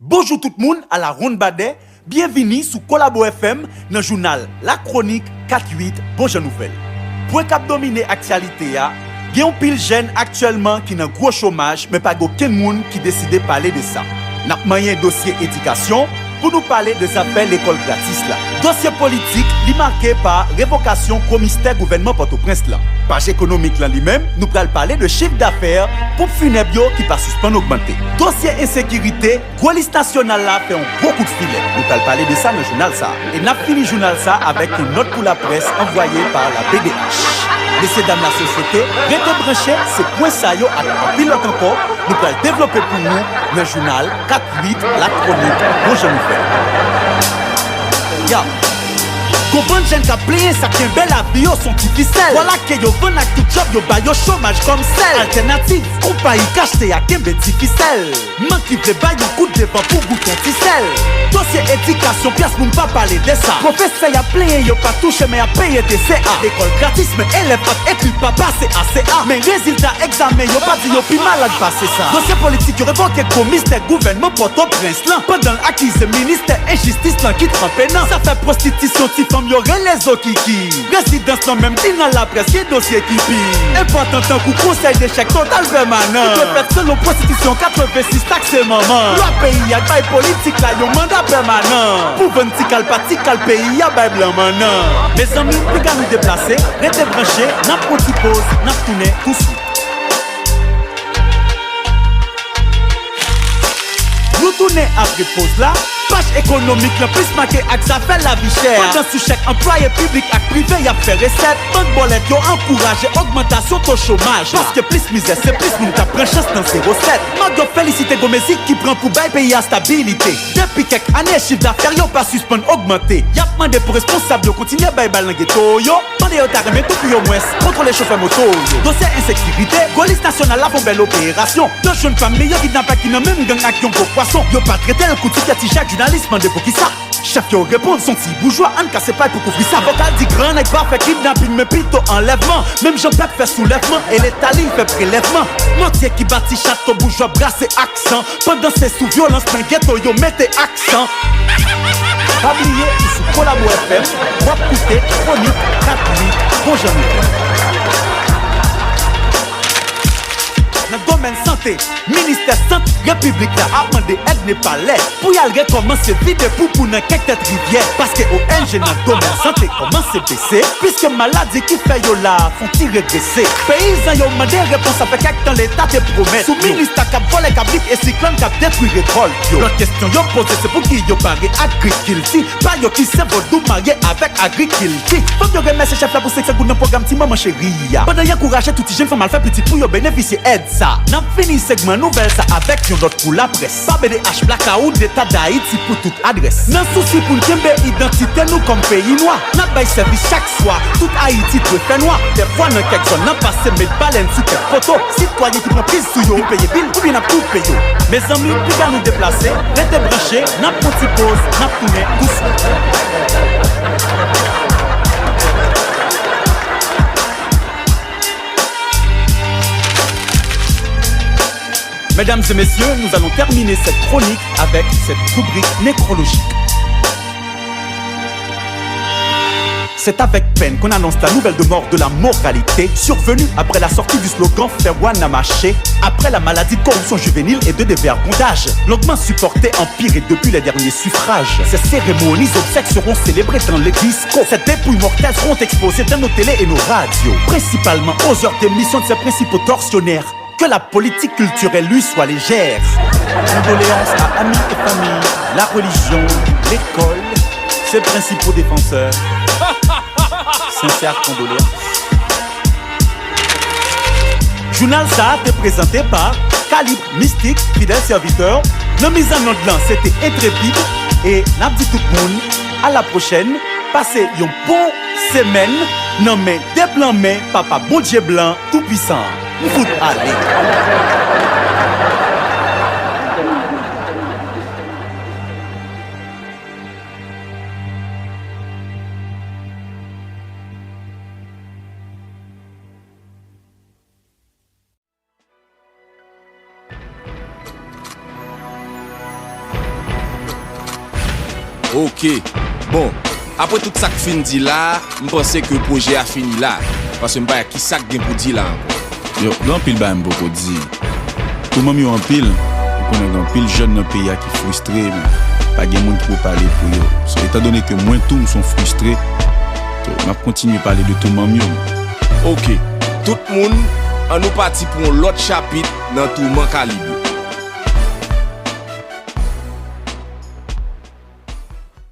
Bonjour tout le monde à la Ronde Badet. Bienvenue sur Collabo FM dans le journal La Chronique 4-8 Bonjour Nouvelle. Pour cap dominer l'actualité, il y a un pile jeune actuellement qui n'a gros chômage, mais pas aucun monde qui décide de parler de ça. N'a pas un dossier éducation pour nous parler de ça appelle l'école gratis là. Dossier politique, marqué par révocation commissaire gouvernement Port-au-Prince là. Page économique là lui-même, nous allons parler de chiffre d'affaires pour funébrio qui pas suspendre augmenter. Dossier insécurité, Gaulliste national là fait un gros coup de filet. Nous allons parler de ça dans le journal ça. Et n'a fini le journal ça avec une note pour la presse envoyée par la BDH. Messieurs, dames, la société, restez branchés, c'est point ça yo à pilote encore. Nous allons développer pour nous le journal 4-8, la chronique Bonjour Nouvelle. Ya. Comprendre gens qui a plié ça qui est belle la vie sont difficiles. Voilà que yo vend à tout job yo ba yo chômage comme celle. Alternative, compagnie caché à Kembe difficile. Man qui veut ba yo coup de devant pour bouton ficelle. Dossier éducation, pièce pour pas parler de ça. Professeur y a plié yo pas touché mais a payé des CA. L'école gratis mais élève pas écrit pas passer à CA. Mais résultat examen yo pas dit yo plus malade passer ça. Dossier politique yo révoqué commissaire gouvernement Port-au-Prince là. Pendant l'acquise ministère injustice là qui trempe non. Ça fait prostitution ti femme yo les okiki. Résidence non même dit dans la presse qui dossier qui pire. Important tant qu'on conseil d'échec total permanent. Qui fait selon prostitution 86 taxes maman. Le pays a bail politique là yo mandat permanent. Pour 20 cal pays a bail blanc maintenant. Mes amis, les gars nous déplacer, restez branchés, n'a pas de pause, n'a tourné tout de suite. Nous tournons après pause là. Page économique, le plus marqué avec ça fait la vie chère. Pendant sous chaque employé public et privé, y a fait recette. Banque bolette, yo encouragé augmentation de chômage. Parce que plus misère, c'est plus nous t'as pris chance dans 07. Mag yo félicité Gomézic qui prend pour bail pays à stabilité. Depuis quelques années, chiffre d'affaires yo pas suspendre augmenter. Y a demandé pour responsable yo continuer bail bal dans ghetto yo. Pendant yo t'as remis tout pour yo moins contrôler chauffeur moto yo. Dossier insécurité, Gaulliste national la font belle opération. Deux jeunes familles qui n'a pas qui n'a même gang action pour poisson. Yo pas traité le coup de petit chaque journaliste demande pour qui ça. Chef yo répond son petit bourgeois en casse pas pour couvrir ça. Vocal dit grand n'est pas fait kidnapping mais plutôt enlèvement. Même Jean-Pep fait soulèvement et l'État fait prélèvement. Montier qui bâtit château bourgeois brassé accent. Pendant ces sous violence mais ghetto yo mettez accent. Oubliez sous Collabo FM, pour écouter chronique 4-8 Bonjour Nouvelle. Dans le domaine santé, ministère santé République a demandé aide n'est pas l'air. Pour y aller recommencer vite pour dans quelques têtes rivières. Parce que ONG dans le domaine santé commence à baisser. Puisque maladie qui fait yo là font-ils régresser. Paysans yo demandé réponse avec quelques temps l'État te promet. Sous ministère cap volé cap et cyclone cap détruit récolte. L'autre question yo posé c'est pour qui yo paré agriculture. Pas yo qui c'est votre marié avec agriculture. Faut yo remercier chef là pour ce dans programme ti maman chérie. Pendant y encourager tout jeune femme mal fait petit pour yo bénéficier aide ça. N'a fini segment nouvelle ça avec une autre pour la presse. Pas BDH blackout d'état d'Haïti pour toute adresse. N'a souci pour kembe identité nous comme pays noir. N'a bail service chaque soir. Tout Haïti peut faire noir. Des fois dans quelques zones n'a passé mes baleines sous quelques photos. Citoyens qui prend prise sous yo, payer bill ou bien n'a tout payé. Mes amis, plus qu'à nous déplacer, restez branchés, n'a petit pause, n'a tourné tout suite. Mesdames et messieurs, nous allons terminer cette chronique avec cette rubrique nécrologique. C'est avec peine qu'on annonce la nouvelle de mort de la moralité, survenue après la sortie du slogan Faire Wana marché, après la maladie de corruption juvénile et de dévergondage. Longuement supporté, empiré depuis les derniers suffrages. Ces cérémonies obsèques seront célébrées dans les discos. Ces dépouilles mortelles seront exposées dans nos télés et nos radios, principalement aux heures d'émission de ces principaux tortionnaires. Que la politique culturelle lui soit légère. Condoléances à amis et familles, la religion, l'école, ses principaux défenseurs. Sincères condoléances. Journal ça est présenté par Calibre Mystique, fidèle serviteur. La mise en ordre c'était intrépide. Et n'a dit tout le monde à la prochaine. Passez une bonne semaine. Non mais des blancs mais papa bon Dieu blanc tout puissant. Foot aller. Ok. Bon, après tout ça que fin dit là, je pense que le projet a fini là. Parce que je ne sais pas qui ça que pour dire là encore. Yo, grand pile ba m'boko di. Tout le monde en pile, on connaît grand pile jeune dans le pays qui frustré, mais pas de monde qui peut parler pour eux. So, étant donné que moins tout sont frustrés, on va continuer à parler de tout le monde. Ok. Tout le monde, on nous parti pour l'autre chapitre dans Tourment Calibre.